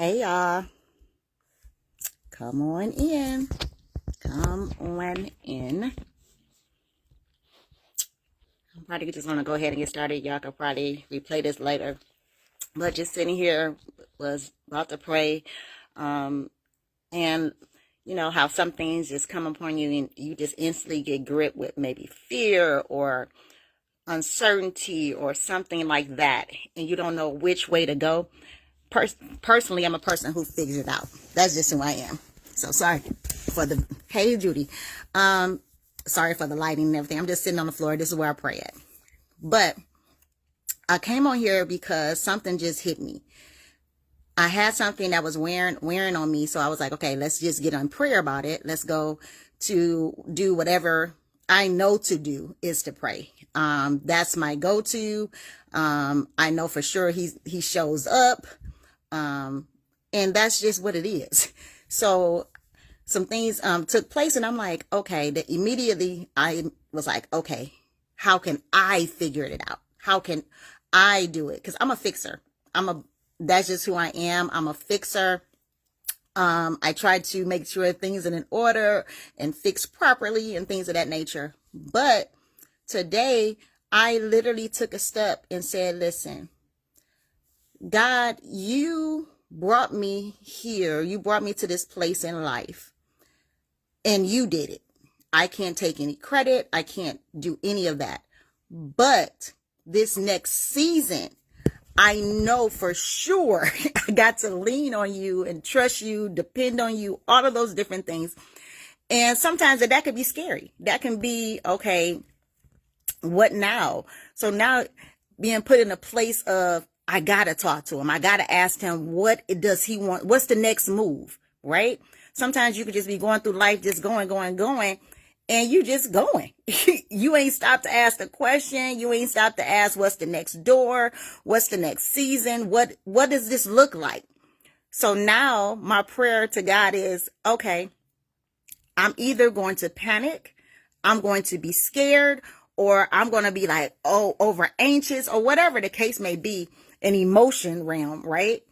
Hey y'all, come on in. Come on in. I'm probably just gonna go ahead and get started. Y'all can probably replay this later. But just sitting here was about to pray. And you know how some things just come upon you and you just instantly get gripped with maybe fear or uncertainty or something like that. And you don't know which way to go. Personally, I'm a person who figures it out. That's just who I am. So sorry for the, hey Judy, sorry for the lighting and everything. I'm just sitting on the floor. This is where I pray at. But I came on here because something just hit me. I had something that was wearing on me. So I was like, okay, let's just get on prayer about it. Let's go to do whatever I know to do is to pray. That's my go-to. I know for sure he shows up. And that's just what it is. So some things took place and I'm like, okay, that immediately I was like, okay, how can I figure it out? How can I do it? Because I'm a fixer. That's just who I am. I'm a fixer. I try to make sure things are in order and fix properly and things of that nature. But today I literally took a step and said, listen, God, you brought me here. You brought me to this place in life and you did it. I can't take any credit. I can't do any of that. But this next season, I know for sure I got to lean on you and trust you, depend on you, all of those different things. And sometimes that could be scary. That can be, okay, what now? So now being put in a place of, I got to talk to him. I got to ask him, what does he want? What's the next move? Right? Sometimes you could just be going through life, just going, and you just going. You ain't stopped to ask the question. You ain't stopped to ask, what's the next door? What's the next season? What does this look like? So now my prayer to God is, okay, I'm either going to panic, I'm going to be scared, or I'm going to be like, over anxious, or whatever the case may be, an emotion realm, right?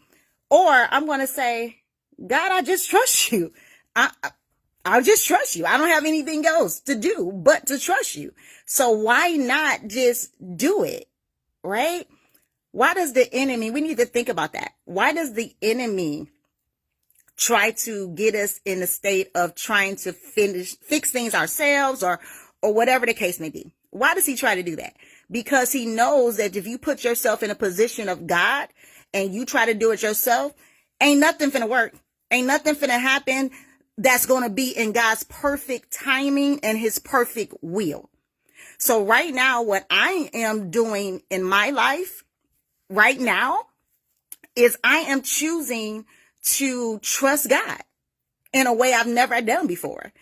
Or I'm going to say, God, I just trust you. I'll just trust you. I don't have anything else to do but to trust you. So why not just do it, right? Why does the enemy, we need to think about that. Why does the enemy try to get us in a state of trying to fix things ourselves or whatever the case may be? Why does he try to do that? Because he knows that if you put yourself in a position of God and you try to do it yourself, ain't nothing finna work. Ain't nothing finna happen that's going to be in God's perfect timing and his perfect will. So right now, what I am doing in my life right now is I am choosing to trust God in a way I've never done before.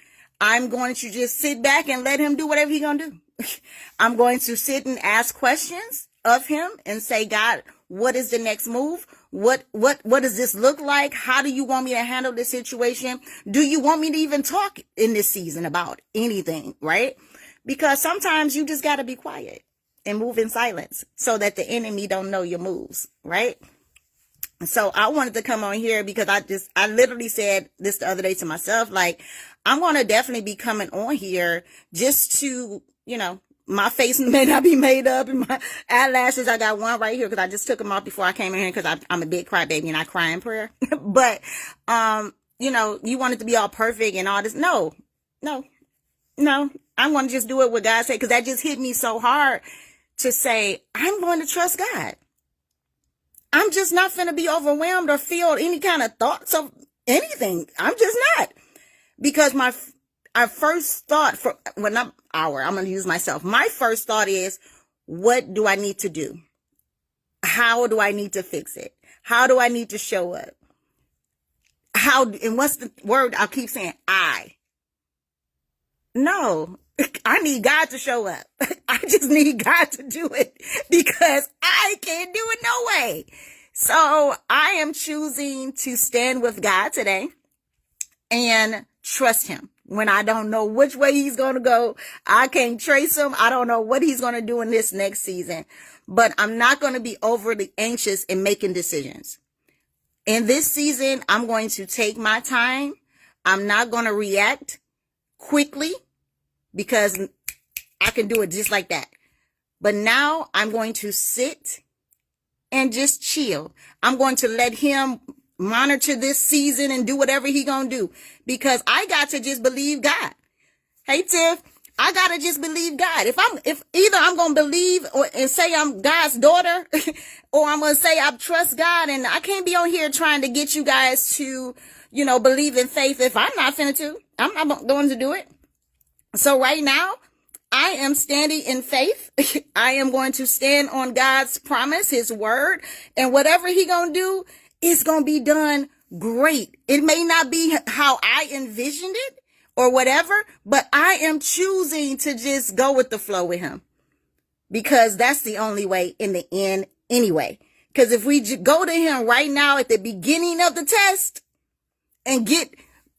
I'm going to just sit back and let him do whatever he's going to do. I'm going to sit and ask questions of him and say, God, what is the next move? What does this look like? How do you want me to handle this situation? Do you want me to even talk in this season about anything, right? Because sometimes you just got to be quiet and move in silence so that the enemy don't know your moves, right? So I wanted to come on here because I literally said this the other day to myself, like, I'm going to definitely be coming on here just to, my face may not be made up and my eyelashes. I got one right here because I just took them off before I came in here because I'm a big crybaby and I cry in prayer. But, you want it to be all perfect and all this. No. I want to just do it what God said, because that just hit me so hard to say, I'm going to trust God. I'm just not going to be overwhelmed or feel any kind of thoughts of anything. I'm just not. Because our first thought I'm going to use myself. My first thought is, what do I need to do? How do I need to fix it? How do I need to show up? And what's the word I keep saying? No, I need God to show up. I just need God to do it because I can't do it no way. So I am choosing to stand with God today and trust him when I don't know which way he's going to go. I can't trace him. I don't know what he's going to do in this next season, but I'm not going to be overly anxious in making decisions. In this season, I'm going to take my time. I'm not going to react quickly because I can do it just like that. But now I'm going to sit and just chill. I'm going to let him monitor this season and do whatever he gonna do, because I got to just believe God. Hey Tiff, I gotta just believe God. If either I'm gonna believe and say I'm God's daughter, or I'm gonna say I trust God, and I can't be on here trying to get you guys to, believe in faith if I'm not finna to. I'm not going to do it. So right now, I am standing in faith. I am going to stand on God's promise, his word, and whatever he gonna do, it's gonna be done great. It may not be how I envisioned it or whatever, but I am choosing to just go with the flow with him, because that's the only way in the end anyway. Because if we go to him right now at the beginning of the test and get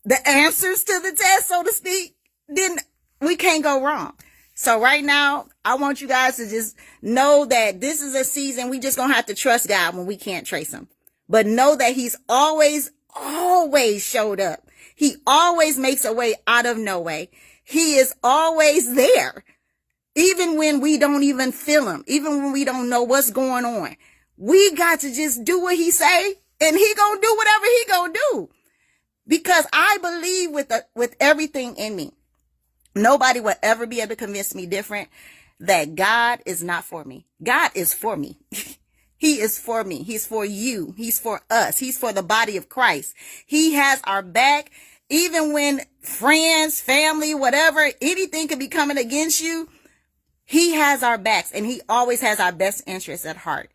the answers to the test, so to speak, then we can't go wrong. So right now, I want you guys to just know that this is a season we just gonna have to trust God when we can't trace him. But know that he's always showed up. He always makes a way out of no way. He is always there. Even when we don't even feel him, even when we don't know what's going on. We got to just do what he say, and he gonna do whatever he gonna do. Because I believe with everything in me. Nobody will ever be able to convince me different, that God is not for me. God is for me. He is for me. He's for you. He's for us. He's for the body of Christ. He has our back. Even when friends, family, whatever, anything could be coming against you, he has our backs, and he always has our best interests at heart.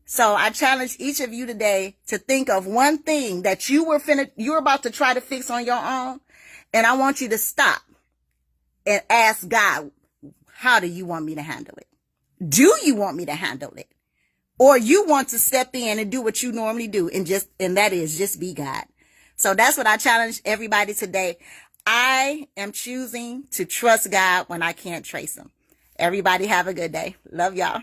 So I challenge each of you today to think of one thing that you're about to try to fix on your own. And I want you to stop and ask God, how do you want me to handle it? Do you want me to handle it? Or you want to step in and do what you normally do, and that is just be God. So that's what I challenge everybody today. I am choosing to trust God when I can't trace him. Everybody have a good day. Love y'all.